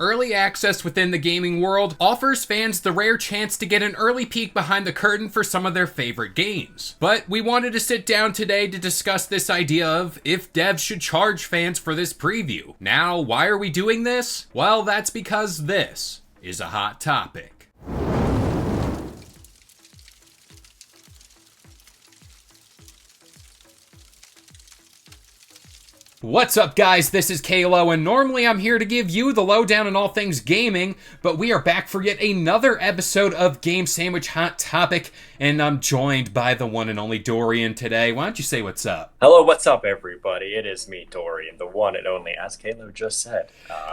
Early access within the gaming world offers fans the rare chance to get an early peek behind the curtain for some of their favorite games. But we wanted to sit down today to discuss this idea of if devs should charge fans for this preview. Now, why are we doing this? Well, that's because this is a hot topic. What's up, guys? This is Kalo, and normally I'm here to give you the lowdown on all things gaming, but we are back for yet another episode of Game Sandwich Hot Topic, and I'm joined by the one and only Dorian today. Why don't you say what's up? Hello, what's up, everybody? It is me, Dorian, the one and only, as Kalo just said.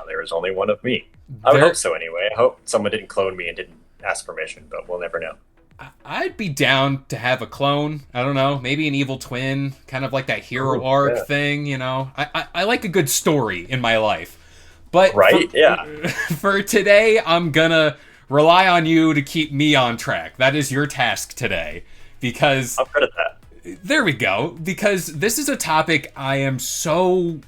There is only one of me. I would hope so, anyway. I hope someone didn't clone me and didn't ask permission, but we'll never know. I'd be down to have a clone. I don't know, maybe an evil twin, kind of like that hero arc thing, you know? I like a good story in my life. But for today, I'm gonna rely on you to keep me on track. That is your task today. Because I'll credit that. There we go. Because this is a topic I am so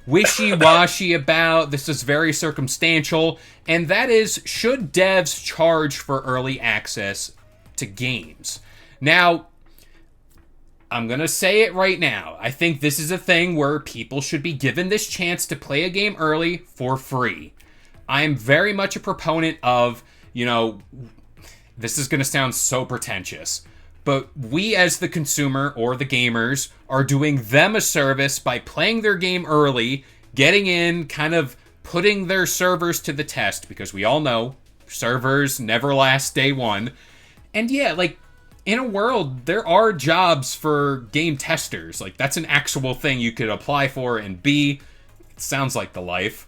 wishy-washy about. This is very circumstantial. And that is, should devs charge for early access to games? Now, I'm going to say it right now. I think this is a thing where people should be given this chance to play a game early for free. I am very much a proponent of, this is going to sound so pretentious, but we as the consumer or the gamers are doing them a service by playing their game early, getting in, kind of putting their servers to the test, because we all know servers never last day one. And yeah, in a world, there are jobs for game testers. That's an actual thing you could apply for and be. It sounds like the life.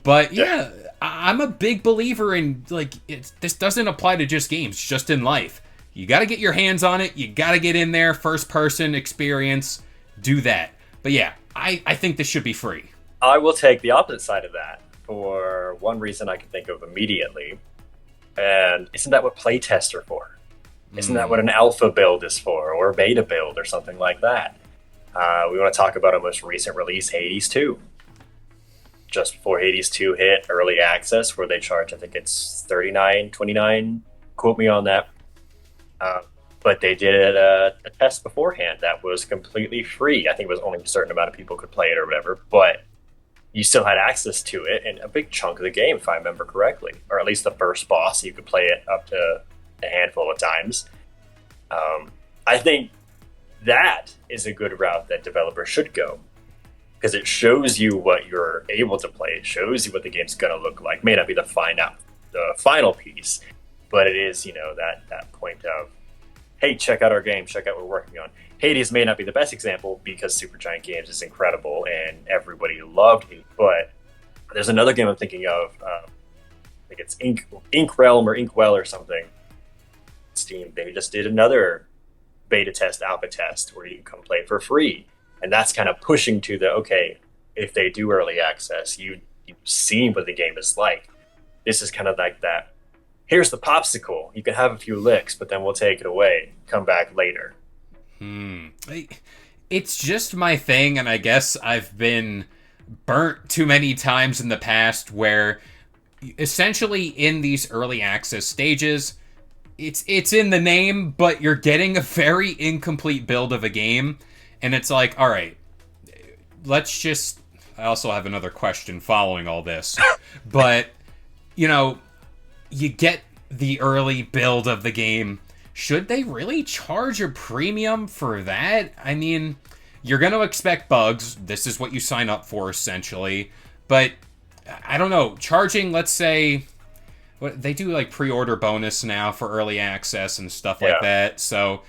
But yeah, I'm a big believer in, this doesn't apply to just games, just in life. You got to get your hands on it. You got to get in there, first person experience, do that. But yeah, I think this should be free. I will take the opposite side of that for one reason I can think of immediately. And isn't that what playtests are for? Isn't that what an alpha build is for, or a beta build, or something like that? We want to talk about a most recent release, Hades 2. Just before Hades 2 hit early access, where they charge, I think it's $39.29. Quote me on that. But they did a test beforehand that was completely free. I think it was only a certain amount of people could play it or whatever, but you still had access to it in a big chunk of the game, if I remember correctly, or at least the first boss. You could play it up to a handful of times. I think that is a good route that developers should go, because it shows you what you're able to play. It shows you what the game's going to look like. May not be the final piece, but it is, that point of, hey, check out our game, check out what we're working on. Hades may not be the best example because Supergiant Games is incredible and everybody loved it, but there's another game I'm thinking of. I think it's Ink Realm or Inkwell or something. Steam, they just did another beta test, alpha test, where you can come play for free. And that's kind of pushing to if they do early access, you've seen what the game is like. This is kind of like that. Here's the popsicle. You can have a few licks, but then we'll take it away. Come back later. It's just my thing, and I guess I've been burnt too many times in the past where essentially in these early access stages, it's in the name, but you're getting a very incomplete build of a game, and it's like, all right, I also have another question following all this, but, you get the early build of the game. Should they really charge a premium for that? I mean, you're going to expect bugs. This is what you sign up for, essentially. But, I don't know, charging, let's say, they do, pre-order bonus now for early access and stuff like that. So,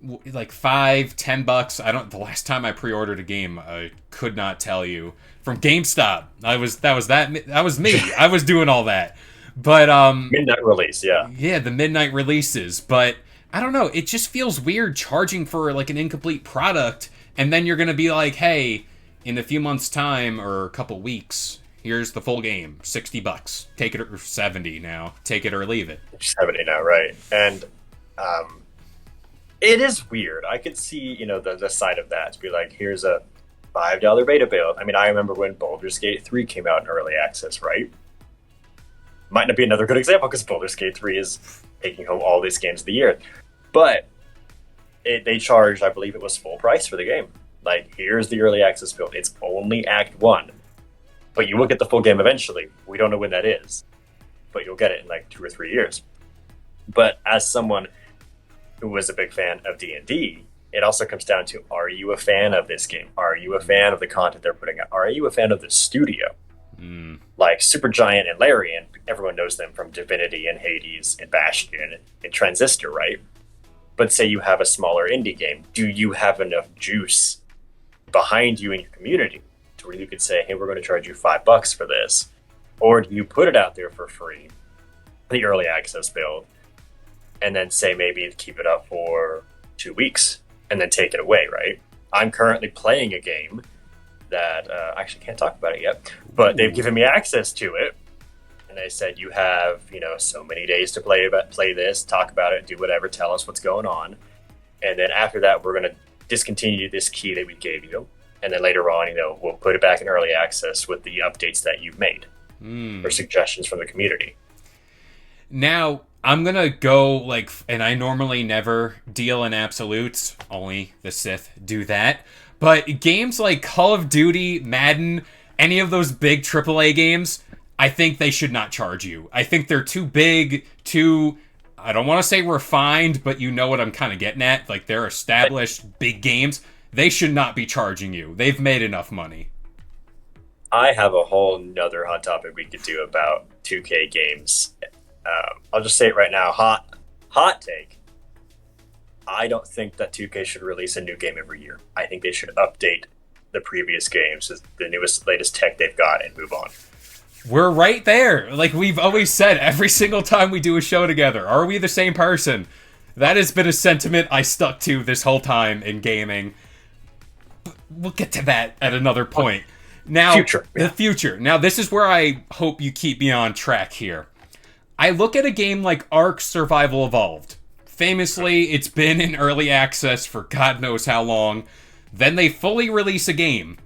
$5-10. The last time I pre-ordered a game, I could not tell you. From GameStop. That was me. I was doing all that. But midnight release, yeah, the midnight releases. But I don't know, it just feels weird charging for an incomplete product, and then you're gonna be like, hey, in a few months' time or a couple weeks, here's the full game, $60, take it, or 70 now, take it or leave it. 70 now, right? And it is weird. I could see the side of that to be like, here's a, $5 beta build. I mean, I remember when Baldur's Gate 3 came out in early access, right? Might not be another good example because Baldur's Gate 3 is taking home all these games of the year. But they charged, I believe it was full price for the game. Like, here's the early access build. It's only Act 1. But you will get the full game eventually. We don't know when that is. But you'll get it in like 2 or 3 years. But as someone who was a big fan of D&D, it also comes down to, are you a fan of this game? Are you a fan of the content they're putting out? Are you a fan of the studio? Like Supergiant and Larian, everyone knows them from Divinity and Hades and Bastion and Transistor, right? But say you have a smaller indie game, do you have enough juice behind you in your community to where you could say, hey, we're going to charge you $5 for this? Or do you put it out there for free, the early access build, and then say maybe keep it up for 2 weeks and then take it away, right? I'm currently playing a game that I actually can't talk about it yet, but they've given me access to it. And they said, you have, so many days to play this, talk about it, do whatever, tell us what's going on. And then after that, we're going to discontinue this key that we gave you. And then later on, we'll put it back in early access with the updates that you've made or suggestions from the community. Now, I'm going to go, and I normally never deal in absolutes, only the Sith do that. But games like Call of Duty, Madden, any of those big AAA games, I think they should not charge you. I think they're too big, I don't want to say refined, but you know what I'm kind of getting at. Like, they're established big games. They should not be charging you. They've made enough money. I have a whole nother hot topic we could do about 2K games. I'll just say it right now. Hot take. I don't think that 2K should release a new game every year. I think they should update the previous games, the latest tech they've got, and move on. We're right there. Like we've always said, every single time we do a show together, are we the same person? That has been a sentiment I stuck to this whole time in gaming. But we'll get to that at another point. Now, the future. Now, this is where I hope you keep me on track here. I look at a game like Ark Survival Evolved. Famously, it's been in early access for God knows how long. Then they fully release a game.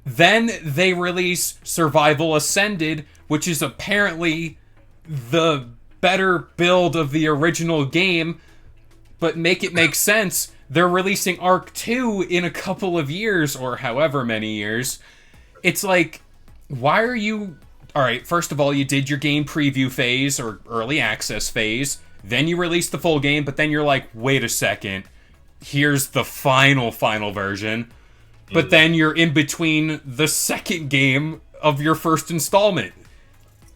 Then they release Survival Ascended, which is apparently the better build of the original game. But make it make sense, they're releasing Ark 2 in a couple of years, or however many years. It's like, why are you... Alright, first of all, you did your game preview phase, or early access phase. Then you release the full game, but then you're like, wait a second, here's the final version. But then you're in between the second game of your first installment.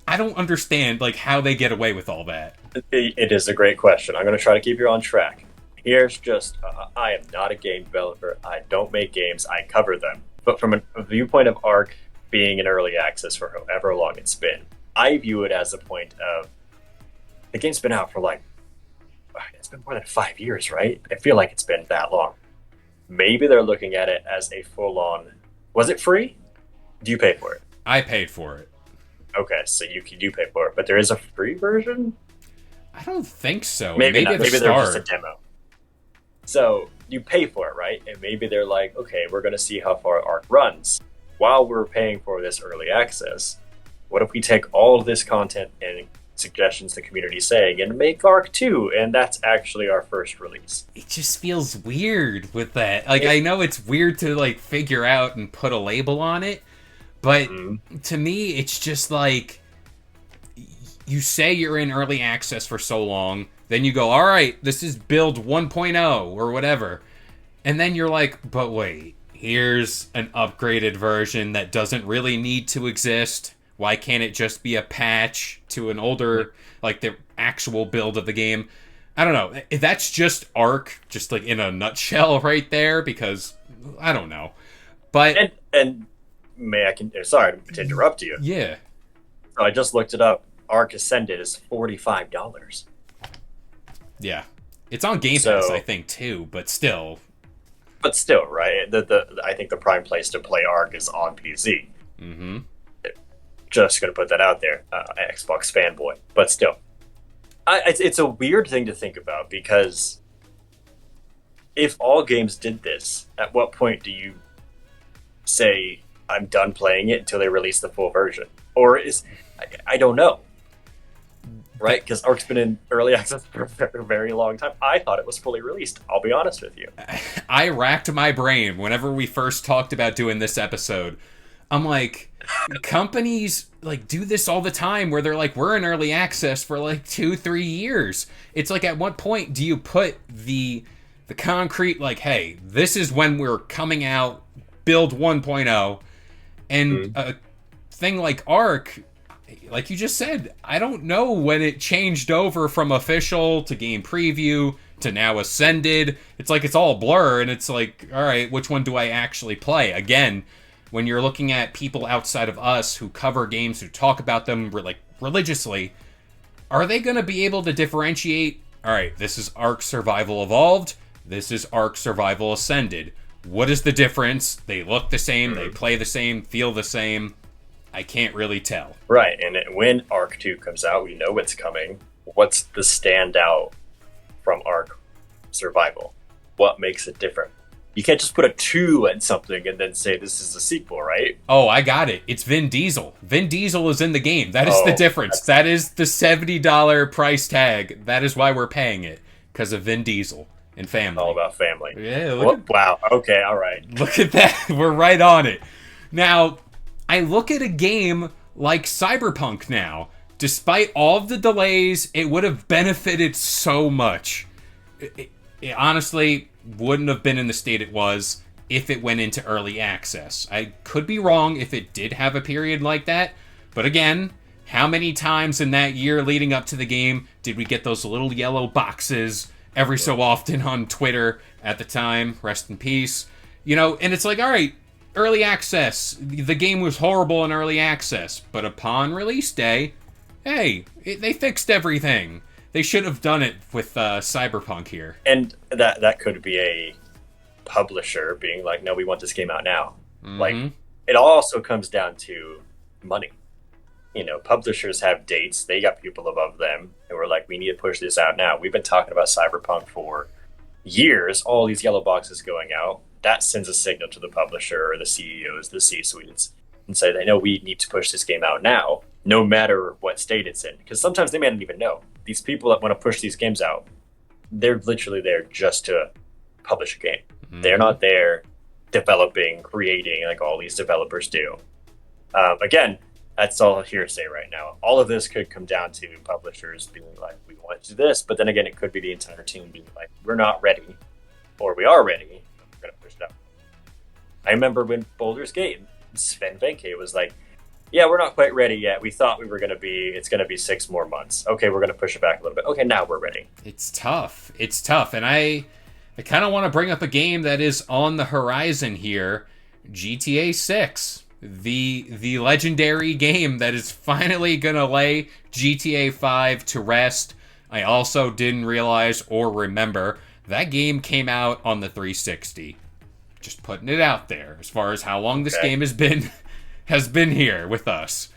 I don't understand, how they get away with all that. It is a great question. I'm going to try to keep you on track. Here's just, I am not a game developer. I don't make games. I cover them. But from a viewpoint of Ark being in early access for however long it's been, I view it as a point of, the game's been out for it's been more than 5 years, right? I feel like it's been that long. Maybe they're looking at it as a full-on... Was it free? Do you pay for it? I paid for it. Okay, so you do pay for it, but there is a free version? I don't think so. Maybe not. Maybe they're just a demo. So you pay for it, right? And maybe they're like, okay, we're going to see how far Ark runs. While we're paying for this early access, what if we take all of this content and suggestions the community saying and make Ark 2, and that's actually our first release? It just feels weird with that. I know it's weird to figure out and put a label on it, but to me it's just you say you're in early access for so long, then you go, all right, this is build 1.0 or whatever, and then you're like, but wait, here's an upgraded version that doesn't really need to exist. Why can't it just be a patch to an older, the actual build of the game? I don't know. That's just Ark, just in a nutshell right there, because I don't know. But sorry to interrupt you. Yeah. So I just looked it up. Ark Ascended is $45. Yeah. It's on Game Pass, I think, too, but still. But still, right? I think the prime place to play Ark is on PC. Mm-hmm. Just going to put that out there, Xbox fanboy. But still, it's a weird thing to think about, because if all games did this, at what point do you say, I'm done playing it until they release the full version? Or I don't know. right? Because Ark's been in early access for a very long time. I thought it was fully released. I'll be honest with you. I racked my brain whenever we first talked about doing this episode. I'm like, companies like do this all the time where they're like, we're in early access for like 2-3 years. It's like, at what point do you put the concrete, like, hey, this is when we're coming out, build 1.0, and a thing like Ark, like you just said, I don't know when it changed over from official to game preview to now Ascended. It's like it's all blur, and it's like, all right, which one do I actually play? Again, when you're looking at people outside of us who cover games, who talk about them like religiously, are they going to be able to differentiate, all right, this is Ark Survival Evolved, this is Ark Survival Ascended. What is the difference? They look the same, they play the same, feel the same. I can't really tell. Right, and when Ark 2 comes out, we know it's coming. What's the standout from Ark Survival? What makes it different? You can't just put a 2 at something and then say this is a sequel, right? Oh, I got it. It's Vin Diesel. Vin Diesel is in the game. That is the difference. That is the $70 price tag. That is why we're paying it. Because of Vin Diesel and family. All about family. Yeah. Wow. Okay, all right. Look at that. We're right on it. Now, I look at a game like Cyberpunk now. Despite all of the delays, it would have benefited so much. It honestly wouldn't have been in the state it was if it went into early access. I could be wrong if it did have a period like that, but again, how many times in that year leading up to the game did we get those little yellow boxes every so often on Twitter at the time? Rest in peace. You know, and it's like, all right, early access. The game was horrible in early access, but upon release day, hey, they fixed everything. They should have done it with Cyberpunk here. And that could be a publisher being like, no, we want this game out now. Mm-hmm. Like, it also comes down to money. You know, publishers have dates. They got people above them. And we're like, we need to push this out now. We've been talking about Cyberpunk for years. All these yellow boxes going out. That sends a signal to the publisher or the CEOs, the C-suites, and say, they know we need to push this game out now, no matter what state it's in. Because sometimes they may not even know. These people that want to push these games out, they're literally there just to publish a game. Mm-hmm. They're not there developing, creating like all these developers do. Again, that's all hearsay right now. All of this could come down to publishers being like, we want to do this, but then again, it could be the entire team being like, we're not ready, or we are ready, we're going to push it up. I remember when Baldur's Gate, Sven Venke was like, yeah, we're not quite ready yet. We thought we were going to be, it's going to be 6 more months. Okay, we're going to push it back a little bit. Okay, now we're ready. It's tough. It's tough. And I kind of want to bring up a game that is on the horizon here, GTA 6. The legendary game that is finally going to lay GTA 5 to rest. I also didn't realize or remember that game came out on the 360. Just putting it out there as far as how long this game has been here with us.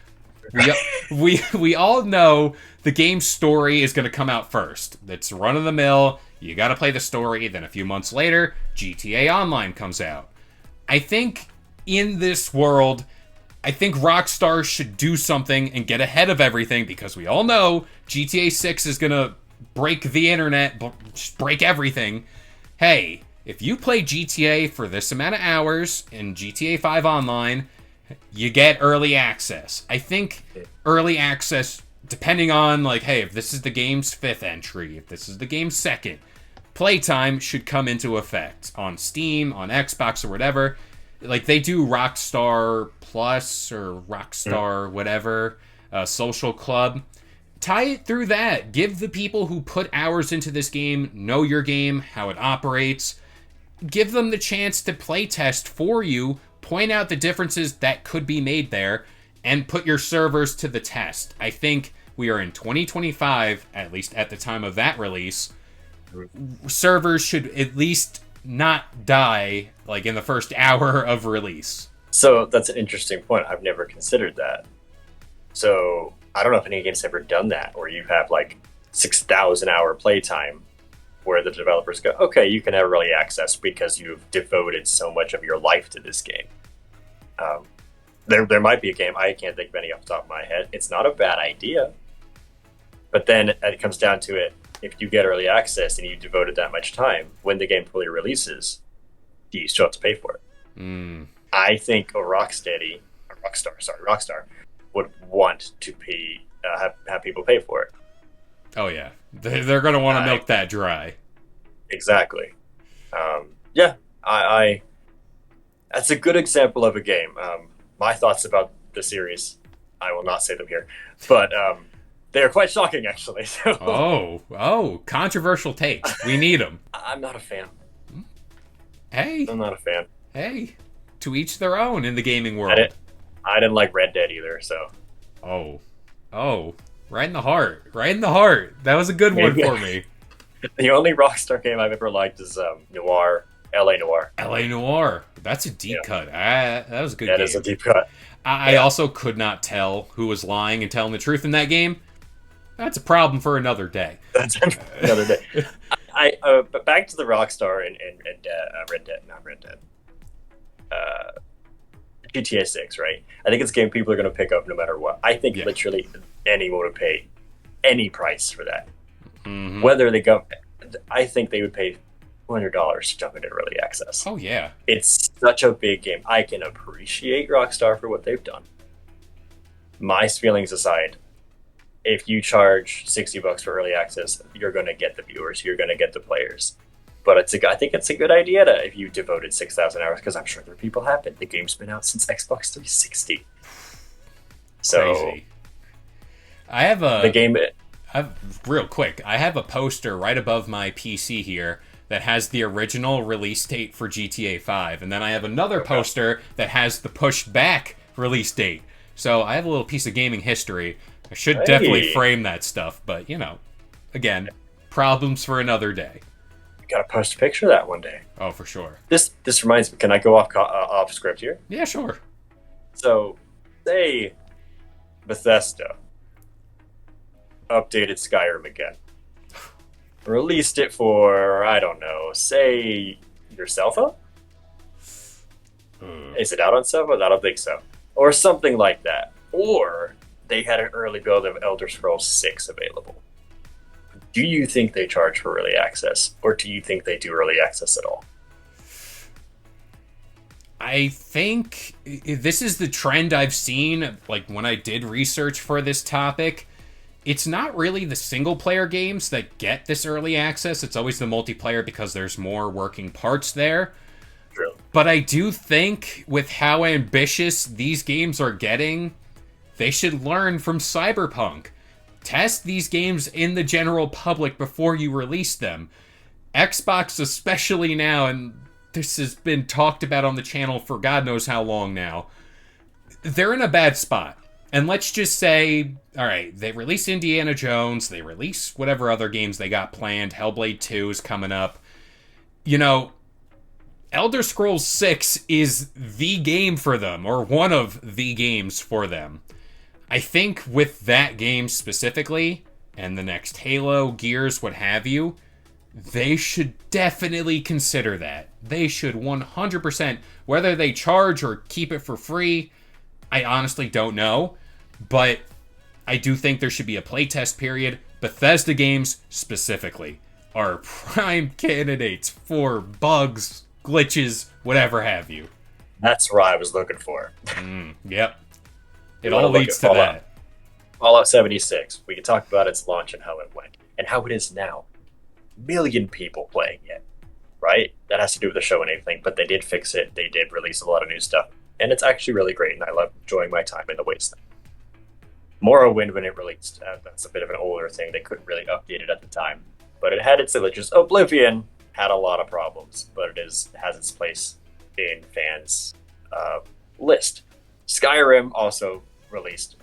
We all know the game's story is going to come out first. It's run of the mill. You got to play the story. Then a few months later, GTA Online comes out. I think in this world, I think Rockstar should do something and get ahead of everything, because we all know GTA 6 is going to break the internet, just break everything. Hey, if you play GTA for this amount of hours in GTA 5 Online, you get early access. I think early access, depending on, like, hey, if this is the game's 5th entry, if this is the game's 2nd, playtime should come into effect on Steam, on Xbox, or whatever. Like, they do Rockstar Plus or Rockstar whatever, Social Club. Tie it through that. Give the people who put hours into this game, know your game, how it operates. Give them the chance to play test for you, point out the differences that could be made there, and put your servers to the test. I think we are in 2025, at least at the time of that release. Servers should at least not die like in the first hour of release. So that's an interesting point. I've never considered that. So I don't know if any game's ever done that, where you have like 6,000 hour playtime where the developers go, okay, you can have early access because you've devoted so much of your life to this game. There might be a game, I can't think of any off the top of my head. It's not a bad idea. But then it comes down to it. If you get early access and you devoted that much time, when the game fully releases, you still have to pay for it. I think Rockstar would want to pay, have people pay for it. Oh yeah, they're going to want to milk that dry. Exactly. Yeah, I that's a good example of a game. My thoughts about the series, I will not say them here, but they are quite shocking, actually. So. Oh, controversial takes. We need them. I'm not a fan. Hey, I'm not a fan. Hey, to each their own in the gaming world. I didn't like Red Dead either, so. Oh, right in the heart. Right in the heart. That was a good one for me. The only Rockstar game I've ever liked is Noir, LA Noir. LA Noir. That's a deep cut. That was a good game. That is a deep cut. I also could not tell who was lying and telling the truth in that game. That's a problem for another day. That's another day. But back to the Rockstar and Red Dead, not Red Dead. GTA 6, right? I think it's a game people are going to pick up no matter what. I think literally anyone would pay any price for that. Mm-hmm. Whether they go, I think they would pay $200 to jump into early access. Oh yeah, it's such a big game. I can appreciate Rockstar for what they've done. My feelings aside, if you charge $60 for early access, you're going to get the viewers, you're going to get the players. But I think it's a good idea to, if you devoted 6,000 hours, because I'm sure there are people have it. The game's been out since Xbox 360. So crazy. I have real quick. I have a poster right above my PC here that has the original release date for GTA 5, and then I have another poster that has the pushed back release date. So I have a little piece of gaming history. I should definitely frame that stuff, but again, problems for another day. Gotta post a picture of that one day. Oh, for sure. This reminds me. Can I go off script here? Yeah, sure. So, say Bethesda updated Skyrim again, released it for, I don't know, say your cell phone. Is it out on cell phone? I don't think so. Or something like that. Or they had an early build of Elder Scrolls 6 available. Do you think they charge for early access, or do you think they do early access at all? I think this is the trend I've seen, like when I did research for this topic. It's not really the single player games that get this early access. It's always the multiplayer because there's more working parts there. True. But I do think with how ambitious these games are getting, they should learn from Cyberpunk. Test these games in the general public before you release them. Xbox especially now, and this has been talked about on the channel for God knows how long now, they're in a bad spot. And let's just say, all right, they release Indiana Jones, they release whatever other games they got planned, Hellblade 2 is coming up. Elder Scrolls 6 is the game for them, or one of the games for them. I think with that game specifically, and the next Halo, Gears, what have you, they should definitely consider that. They should 100%, whether they charge or keep it for free, I honestly don't know, but I do think there should be a playtest period. Bethesda games, specifically, are prime candidates for bugs, glitches, whatever have you. That's what I was looking for. Yep. It all leads to that. Fallout 76. We can talk about its launch and how it went, and how it is now. Million people playing it, right? That has to do with the show and everything, but they did fix it. They did release a lot of new stuff, and it's actually really great, and I love enjoying my time in the wasteland. Morrowind, when it released, that's a bit of an older thing. They couldn't really update it at the time, but it had its glitches. Oblivion had a lot of problems, but it has its place in fans' list. Skyrim also released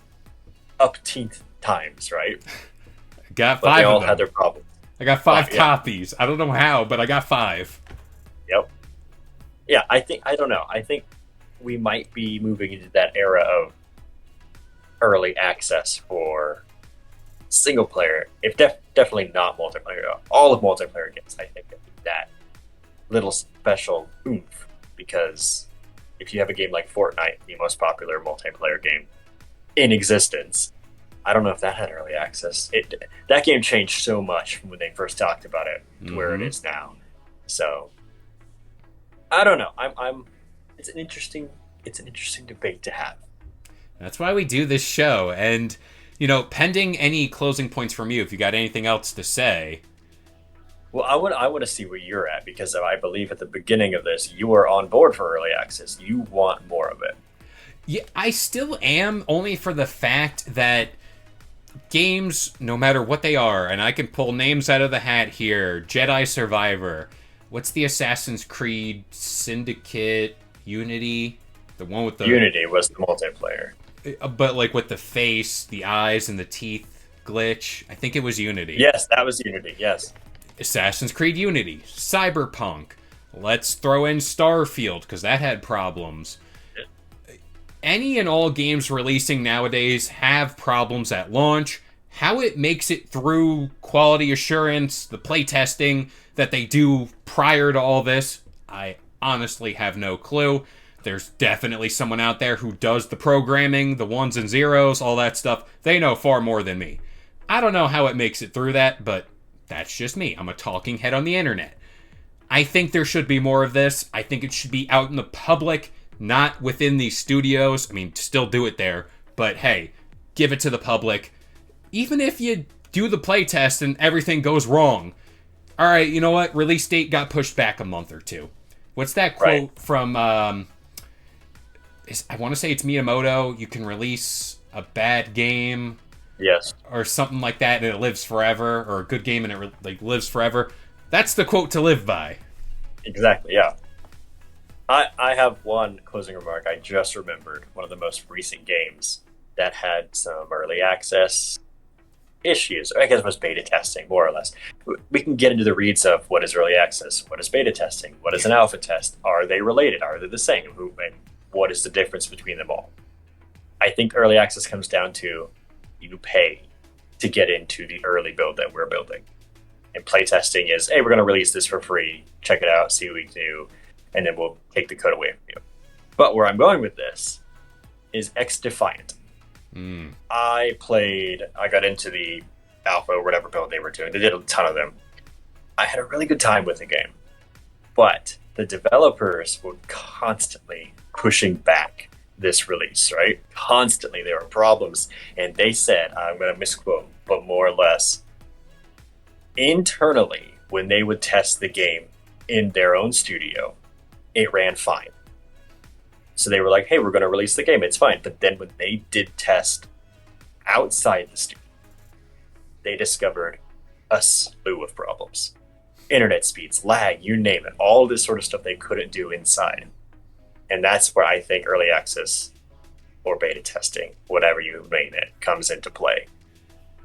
upteenth times, right? Got but 5 they all of them. had their problems. I got 5 copies. I don't know how, but I got 5. Yep. Yeah, I don't know. I think we might be moving into that era of early access for single player, if definitely not multiplayer. All of multiplayer games, I think, that little special oomph, because if you have a game like Fortnite, the most popular multiplayer game in existence, I don't know if that had early access. That game changed so much from when they first talked about it to where it is now. So I don't know. I'm. It's an interesting debate to have. That's why we do this show. And, pending any closing points from you, if you got anything else to say. Well, I want to see where you're at because I believe at the beginning of this you were on board for early access. You want more of it. Yeah, I still am, only for the fact that games, no matter what they are, and I can pull names out of the hat here: Jedi Survivor, what's the Assassin's Creed Syndicate, Unity, the one with the Unity was the multiplayer, but like with the face, the eyes, and the teeth glitch. I think it was Unity. Yes, that was Unity. Yes. Assassin's Creed Unity, Cyberpunk. Let's throw in Starfield because that had problems. Any and all games releasing nowadays have problems at launch. How it makes it through quality assurance, the playtesting that they do prior to all this, I honestly have no clue. There's definitely someone out there who does the programming, the ones and zeros, all that stuff. They know far more than me. I don't know how it makes it through that, but that's just me. I'm a talking head on the internet. I think there should be more of this. I think it should be out in the public, not within these studios. I mean, still do it there, but hey, give it to the public. Even if you do the playtest and everything goes wrong, all right, you know what? Release date got pushed back a month or two. What's that quote from, I want to say it's Miyamoto, you can release a bad game, yes, or something like that, and it lives forever, or a good game and it lives forever. That's the quote to live by. Exactly, yeah. I have one closing remark. I just remembered one of the most recent games that had some early access issues. I guess it was beta testing, more or less. We can get into the reads of what is early access, what is beta testing, what is an alpha test, are they related, are they the same, and what is the difference between them all. I think early access comes down to you pay to get into the early build that we're building. And playtesting is, hey, we're going to release this for free, check it out, see what we can do, and then we'll take the code away from you. But where I'm going with this is XDefiant. I got into the alpha or whatever build they were doing. They did a ton of them. I had a really good time with the game. But the developers were constantly pushing back this release, right? Constantly there were problems. And they said, I'm going to misquote, but more or less, internally, when they would test the game in their own studio, it ran fine. So they were like, hey, we're going to release the game. It's fine. But then when they did test outside the studio, they discovered a slew of problems. Internet speeds, lag, you name it. All this sort of stuff they couldn't do inside. And that's where I think early access or beta testing, whatever you name it, comes into play.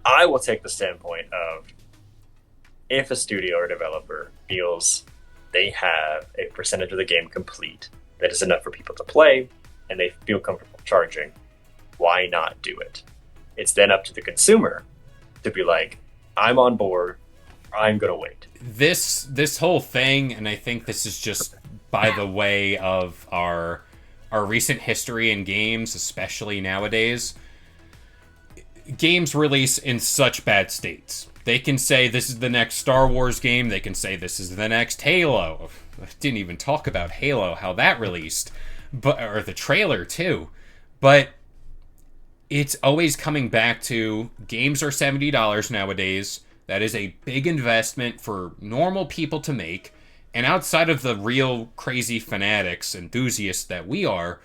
I will take the standpoint of if a studio or developer feels they have a percentage of the game complete that is enough for people to play, and they feel comfortable charging, why not do it? It's then up to the consumer to be like, I'm on board, I'm going to wait. This whole thing, and I think this is just by the way of our recent history in games, especially nowadays, games release in such bad states. They can say this is the next Star Wars game, they can say this is the next Halo. I didn't even talk about Halo, how that released, or the trailer too. But it's always coming back to games are $70 nowadays. That is a big investment for normal people to make. And outside of the real crazy fanatics, enthusiasts that we are,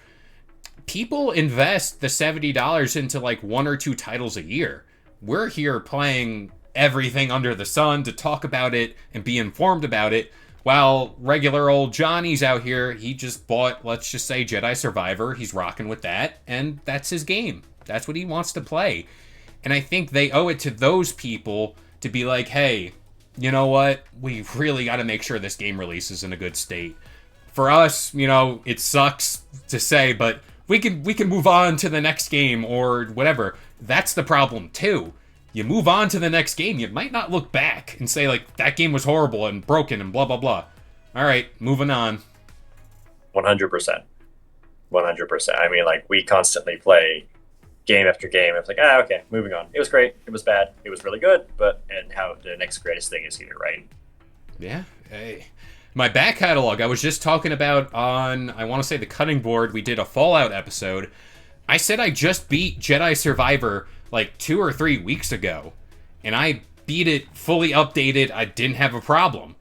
people invest the $70 into like one or two titles a year. We're here playing everything under the sun to talk about it and be informed about it, while regular old Johnny's out here, he just bought, let's just say, Jedi Survivor. He's rocking with that, and that's his game. That's what he wants to play. And I think they owe it to those people to be like, hey, you know what? We really got to make sure this game releases in a good state. For us, it sucks to say, but we can move on to the next game or whatever. That's the problem too. You move on to the next game, you might not look back and say, like, that game was horrible and broken and blah, blah, blah. All right, moving on. 100%. 100%. I mean, like, we constantly play game after game. It's like, okay, moving on. It was great. It was bad. It was really good. But and how the next greatest thing is here, right? Yeah. Hey. My back catalog, I was just talking about on, I want to say the cutting board, we did a Fallout episode. I said I just beat Jedi Survivor like 2 or 3 weeks ago. And I beat it fully updated. I didn't have a problem.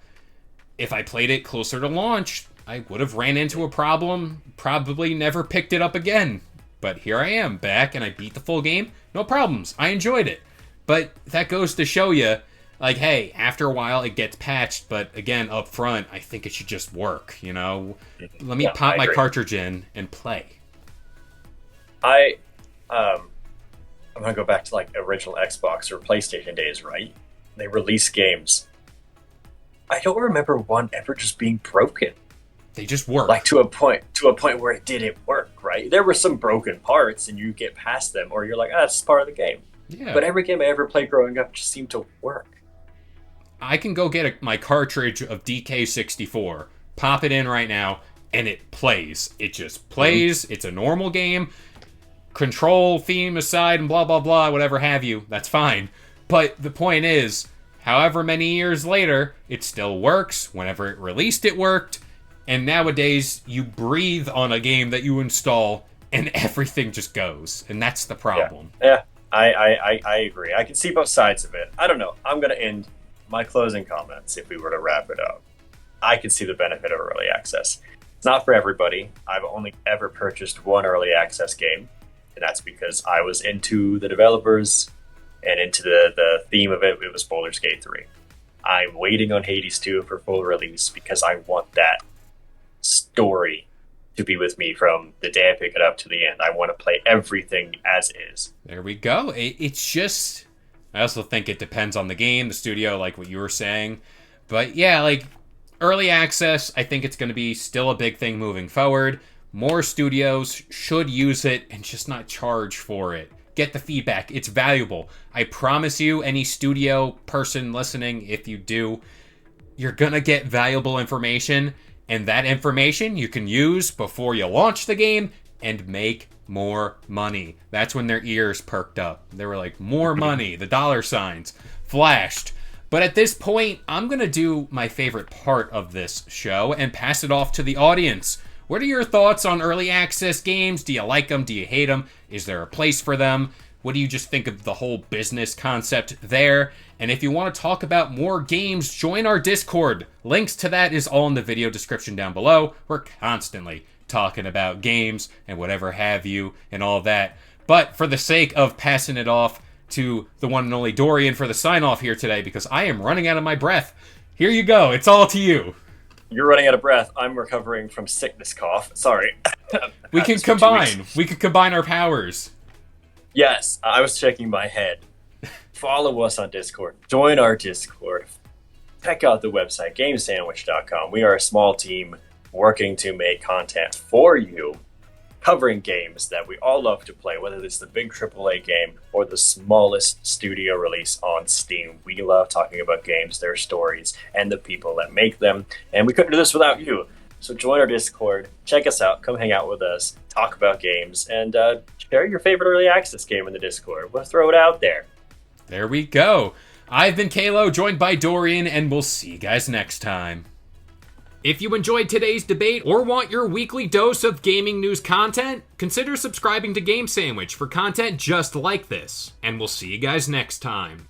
If I played it closer to launch, I would have ran into a problem, probably never picked it up again. But here I am, back, and I beat the full game. No problems. I enjoyed it. But that goes to show you, like, hey, after a while it gets patched, but again, up front, I think it should just work, you know? Let me pop my cartridge in and play. I'm gonna go back to like original Xbox or PlayStation days, right? They release games. I don't remember one ever just being broken. They just work. Like to a point where it didn't work, right? There were some broken parts and you get past them, or you're like, it's part of the game. Yeah. But every game I ever played growing up just seemed to work. I can go get my cartridge of DK64, pop it in right now, and it plays. It just plays. Mm-hmm. It's a normal game. Control, theme aside, and blah, blah, blah, whatever have you. That's fine. But the point is, however many years later, it still works. Whenever it released, it worked. And nowadays, you breathe on a game that you install, and everything just goes. And that's the problem. Yeah. I agree. I can see both sides of it. I don't know. I'm going to end my closing comments if we were to wrap it up. I can see the benefit of early access. It's not for everybody. I've only ever purchased one early access game, and that's because I was into the developers and into the theme of it. It was Baldur's Gate 3. I'm waiting on Hades 2 for full release because I want that story to be with me from the day I pick it up to the end. I want to play everything as is. There we go. It's just, I also think it depends on the game, the studio, like what you were saying. But yeah, like early access, I think it's going to be still a big thing moving forward. More studios should use it and just not charge for it. Get the feedback. It's valuable. I promise you, any studio person listening, if you do, you're going to get valuable information. And that information you can use before you launch the game and make more money. That's when their ears perked up. They were like, more money, the dollar signs flashed. But at this point, I'm going to do my favorite part of this show and pass it off to the audience. What are your thoughts on early access games? Do you like them? Do you hate them? Is there a place for them? What do you just think of the whole business concept there? And if you want to talk about more games, join our Discord. Links to that is all in the video description down below. We're constantly talking about games and whatever have you and all that. But for the sake of passing it off to the one and only Dorian for the sign-off here today, because I am running out of my breath, here you go. It's all to you. You're running out of breath. I'm recovering from sickness cough. Sorry. We can combine. We can combine our powers. Yes, I was shaking my head. Follow us on Discord. Join our Discord. Check out the website, gamesandwich.com. We are a small team working to make content for you, covering games that we all love to play, whether it's the big AAA game or the smallest studio release on Steam. We love talking about games, their stories, and the people that make them. And we couldn't do this without you. So join our Discord, check us out, come hang out with us, talk about games, and share your favorite early access game in the Discord. We'll throw it out there. There we go. I've been Kalo, joined by Dorian, and we'll see you guys next time. If you enjoyed today's debate or want your weekly dose of gaming news content, consider subscribing to Game Sandwich for content just like this. And we'll see you guys next time.